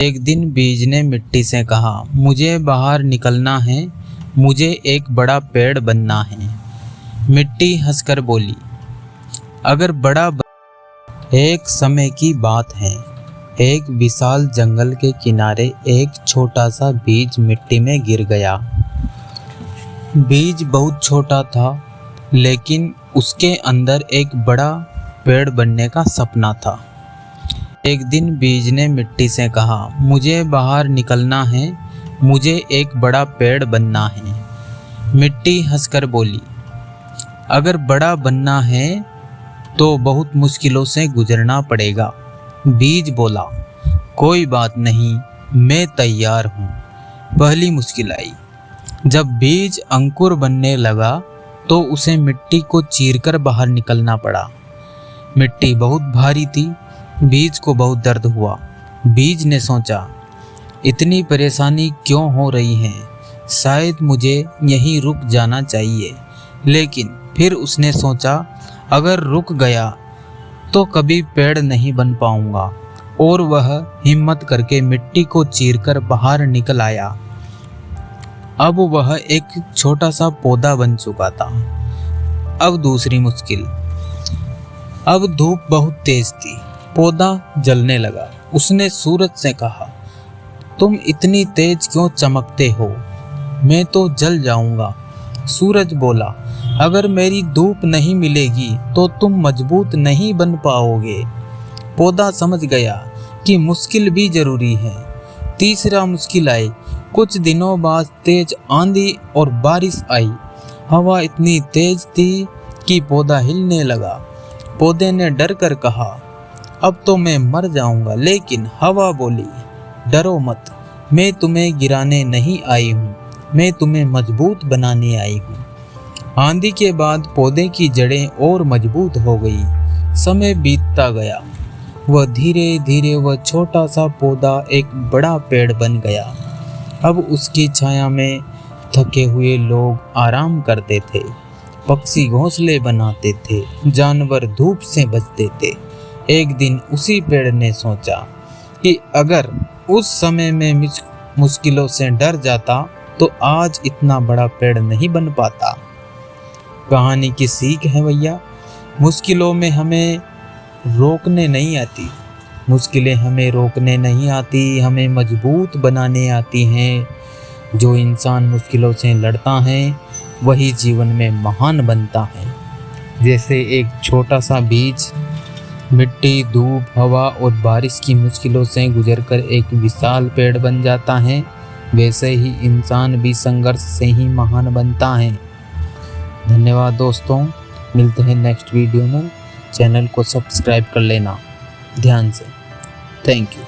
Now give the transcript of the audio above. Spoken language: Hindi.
एक दिन बीज ने मिट्टी से कहा, मुझे बाहर निकलना है, मुझे एक बड़ा पेड़ बनना है। मिट्टी हंसकर बोली, अगर एक समय की बात है। एक विशाल जंगल के किनारे एक छोटा सा बीज मिट्टी में गिर गया। बीज बहुत छोटा था, लेकिन उसके अंदर एक बड़ा पेड़ बनने का सपना था। एक दिन बीज ने मिट्टी से कहा, मुझे बाहर निकलना है, मुझे एक बड़ा पेड़ बनना है। मिट्टी हंसकर बोली, अगर बड़ा बनना है तो बहुत मुश्किलों से गुजरना पड़ेगा। बीज बोला, कोई बात नहीं, मैं तैयार हूँ। पहली मुश्किल आई। जब बीज अंकुर बनने लगा तो उसे मिट्टी को चीरकर बाहर निकलना पड़ा। मिट्टी बहुत भारी थी, बीज को बहुत दर्द हुआ। बीज ने सोचा, इतनी परेशानी क्यों हो रही है, शायद मुझे यहीं रुक जाना चाहिए। लेकिन फिर उसने सोचा, अगर रुक गया तो कभी पेड़ नहीं बन पाऊंगा। और वह हिम्मत करके मिट्टी को चीरकर बाहर निकल आया। अब वह एक छोटा सा पौधा बन चुका था। अब दूसरी मुश्किल। अब धूप बहुत तेज थी, पौधा जलने लगा। उसने सूरज से कहा, तुम इतनी तेज क्यों चमकते हो, मैं तो जल जाऊंगा। सूरज बोला, अगर मेरी धूप नहीं मिलेगी तो तुम मजबूत नहीं बन पाओगे। पौधा समझ गया कि मुश्किल भी जरूरी है। तीसरा मुश्किल आई। कुछ दिनों बाद तेज आंधी और बारिश आई। हवा इतनी तेज थी कि पौधा हिलने लगा। पौधे ने डर कर कहा, अब तो मैं मर जाऊंगा। लेकिन हवा बोली, डरो मत, मैं तुम्हें गिराने नहीं आई हूँ, मैं तुम्हें मजबूत बनाने आई हूँ। आंधी के बाद पौधे की जड़ें और मजबूत हो गई। समय बीतता गया। वह धीरे धीरे वह छोटा सा पौधा एक बड़ा पेड़ बन गया। अब उसकी छाया में थके हुए लोग आराम करते थे, पक्षी घोंसले बनाते थे, जानवर धूप से बचते थे। एक दिन उसी पेड़ ने सोचा कि अगर उस समय में मुश्किलों से डर जाता तो आज इतना बड़ा पेड़ नहीं बन पाता। कहानी की सीख है भैया, मुश्किलों में हमें रोकने नहीं आती, मुश्किलें हमें रोकने नहीं आती, हमें मजबूत बनाने आती हैं। जो इंसान मुश्किलों से लड़ता है वही जीवन में महान बनता है। जैसे एक छोटा सा बीज मिट्टी, धूप, हवा और बारिश की मुश्किलों से गुजरकर एक विशाल पेड़ बन जाता है, वैसे ही इंसान भी संघर्ष से ही महान बनता है। धन्यवाद दोस्तों, मिलते हैं नेक्स्ट वीडियो में। चैनल को सब्सक्राइब कर लेना ध्यान से। Thank you.